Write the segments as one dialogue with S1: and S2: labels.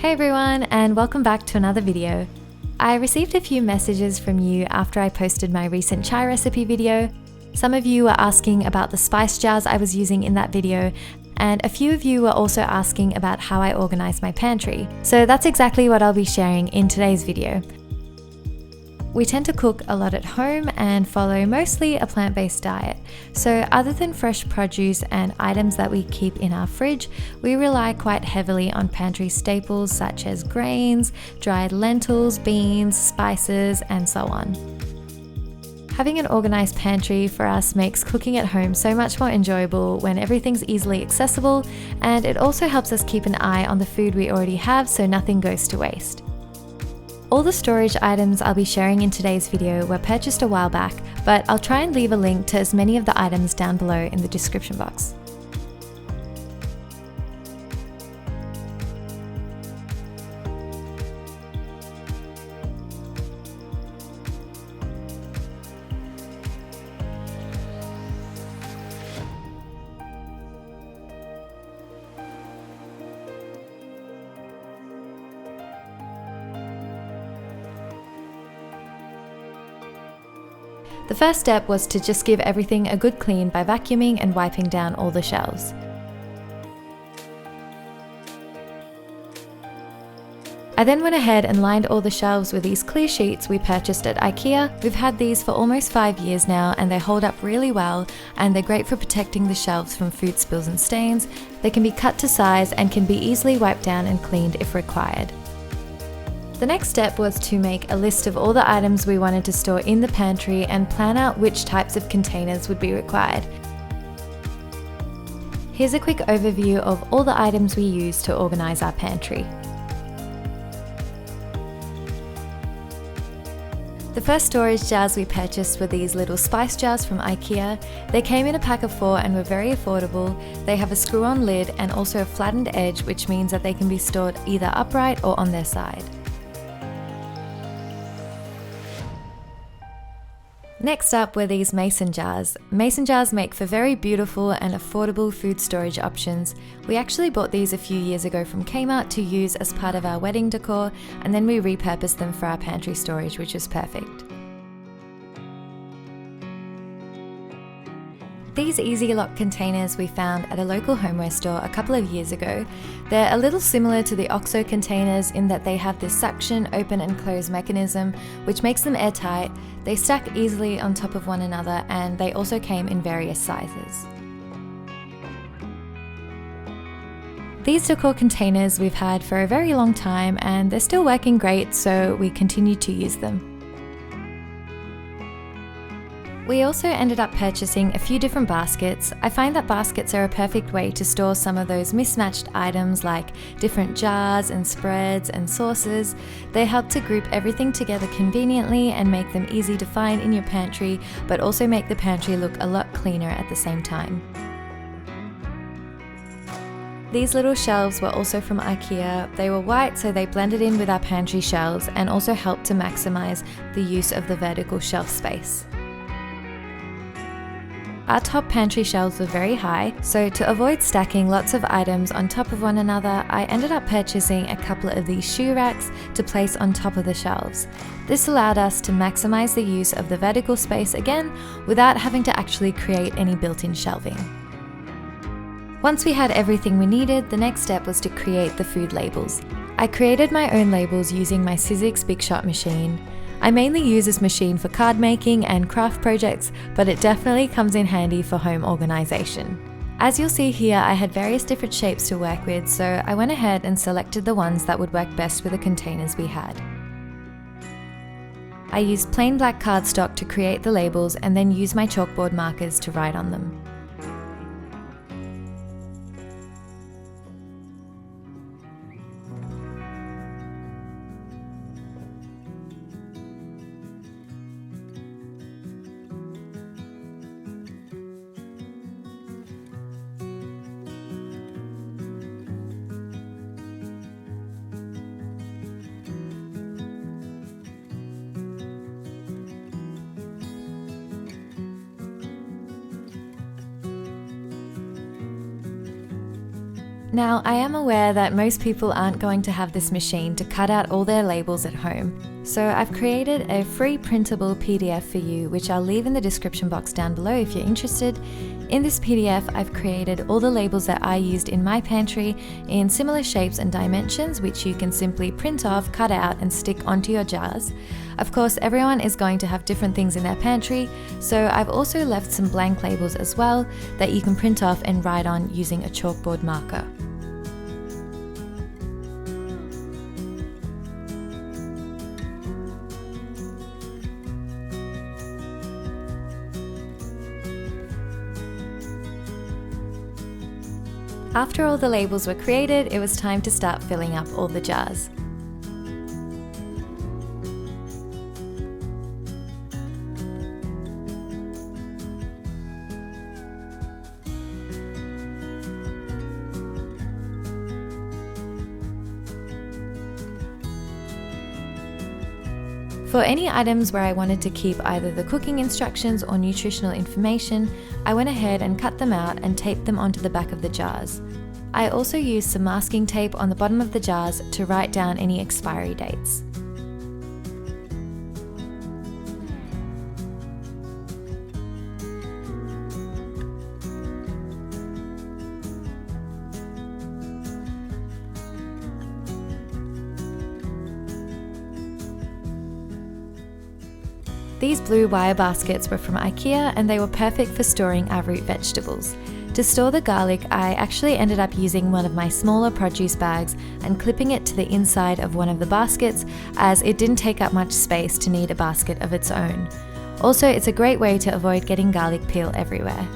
S1: Hey everyone, and welcome back to another video. I received a few messages from you after I posted my recent chai recipe video. Some of you were asking about the spice jars I was using in that video, and a few of you were also asking about how I organize my pantry. So that's exactly what I'll be sharing in today's video. We tend to cook a lot at home and follow mostly a plant-based diet. So other than fresh produce and items that we keep in our fridge, we rely quite heavily on pantry staples such as grains, dried lentils, beans, spices, and so on. Having an organized pantry for us makes cooking at home so much more enjoyable when everything's easily accessible, and it also helps us keep an eye on the food we already have so nothing goes to waste. All the storage items I'll be sharing in today's video were purchased a while back, but I'll try and leave a link to as many of the items down below in the description box. The first step was to just give everything a good clean by vacuuming and wiping down all the shelves. I then went ahead and lined all the shelves with these clear sheets we purchased at IKEA. We've had these for almost 5 years now and they hold up really well, and they're great for protecting the shelves from food spills and stains. They can be cut to size and can be easily wiped down and cleaned if required. The next step was to make a list of all the items we wanted to store in the pantry and plan out which types of containers would be required. Here's a quick overview of all the items we use to organize our pantry. The first storage jars we purchased were these little spice jars from IKEA. They came in a pack of 4 and were very affordable. They have a screw-on lid and also a flattened edge, which means that they can be stored either upright or on their side. Next up were these mason jars. Mason jars make for very beautiful and affordable food storage options. We actually bought these a few years ago from Kmart to use as part of our wedding decor, and then we repurposed them for our pantry storage, which was perfect. These easy lock containers we found at a local homeware store a couple of years ago. They're a little similar to the OXO containers in that they have this suction open and close mechanism which makes them airtight. They stack easily on top of one another, and they also came in various sizes. These decor containers we've had for a very long time and they're still working great, so we continue to use them. We also ended up purchasing a few different baskets. I find that baskets are a perfect way to store some of those mismatched items like different jars and spreads and sauces. They help to group everything together conveniently and make them easy to find in your pantry, but also make the pantry look a lot cleaner at the same time. These little shelves were also from IKEA. They were white, so they blended in with our pantry shelves and also helped to maximize the use of the vertical shelf space. Our top pantry shelves were very high, so to avoid stacking lots of items on top of one another, I ended up purchasing a couple of these shoe racks to place on top of the shelves. This allowed us to maximize the use of the vertical space again without having to actually create any built-in shelving. Once we had everything we needed, the next step was to create the food labels. I created my own labels using my Sizzix Big Shot machine. I mainly use this machine for card making and craft projects, but it definitely comes in handy for home organization. As you'll see here, I had various different shapes to work with, so I went ahead and selected the ones that would work best with the containers we had. I used plain black cardstock to create the labels and then used my chalkboard markers to write on them. Now, I am aware that most people aren't going to have this machine to cut out all their labels at home, so I've created a free printable PDF for you, which I'll leave in the description box down below if you're interested. In this PDF, I've created all the labels that I used in my pantry in similar shapes and dimensions, which you can simply print off, cut out, and stick onto your jars. Of course, everyone is going to have different things in their pantry, so I've also left some blank labels as well that you can print off and write on using a chalkboard marker. After all the labels were created, it was time to start filling up all the jars. For any items where I wanted to keep either the cooking instructions or nutritional information, I went ahead and cut them out and taped them onto the back of the jars. I also used some masking tape on the bottom of the jars to write down any expiry dates. These blue wire baskets were from IKEA and they were perfect for storing our root vegetables. To store the garlic, I actually ended up using one of my smaller produce bags and clipping it to the inside of one of the baskets, as it didn't take up much space to need a basket of its own. Also, it's a great way to avoid getting garlic peel everywhere.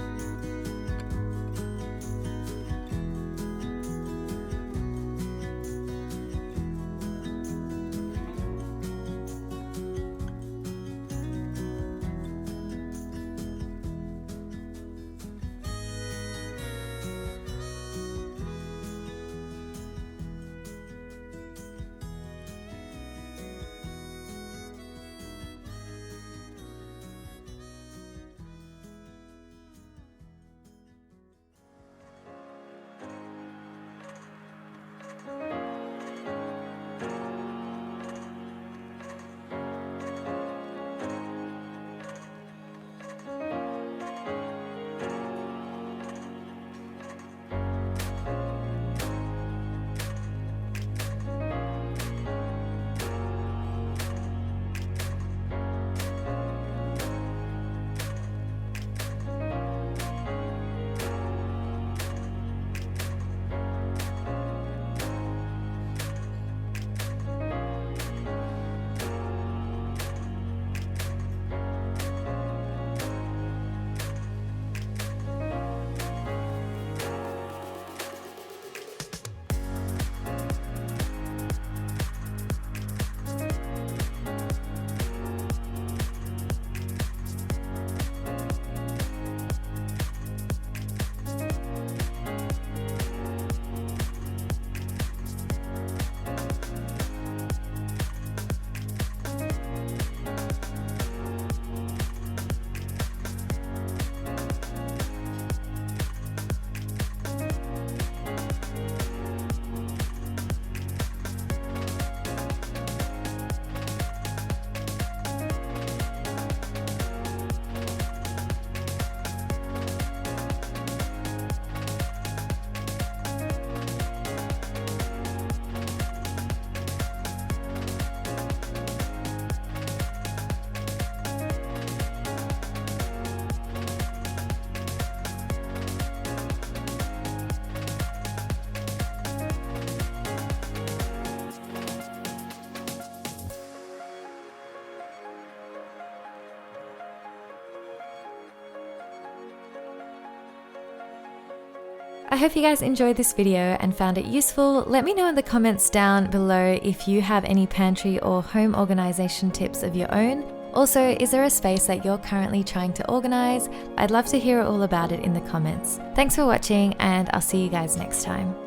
S1: I hope you guys enjoyed this video and found it useful. Let me know in the comments down below if you have any pantry or home organization tips of your own. Also, is there a space that you're currently trying to organize? I'd love to hear all about it in the comments. Thanks for watching, and I'll see you guys next time.